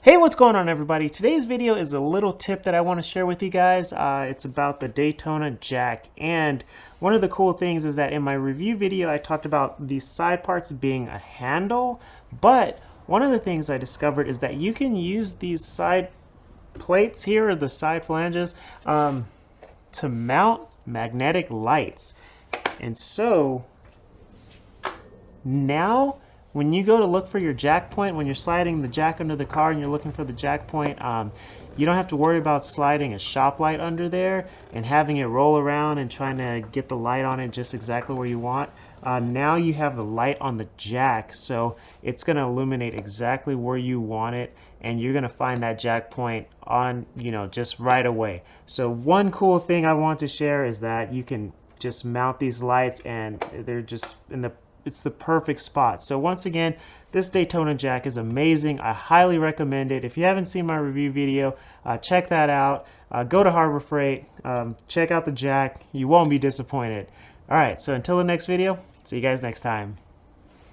Hey, what's going on, everybody? Today's video is a little tip that I want to share with you guys. It's about the Daytona Jack, and one of the cool things is that in my review video I talked about these side parts being a handle, but one of the things I discovered is that you can use these side plates here, or the side flanges, to mount magnetic lights. And so now when you go to look for your jack point, when you're sliding the jack under the car and you're looking for the jack point, you don't have to worry about sliding a shop light under there and having it roll around and trying to get the light on it just exactly where you want. Now you have the light on the jack, so it's going to illuminate exactly where you want it, and you're going to find that jack point on, just right away. So one cool thing I want to share is that you can just mount these lights, and they're just it's the perfect spot. So once again, this Daytona Jack is amazing. I highly recommend it. If you haven't seen my review video, check that out. Go to Harbor Freight, check out the Jack. You won't be disappointed. All right, so until the next video, see you guys next time.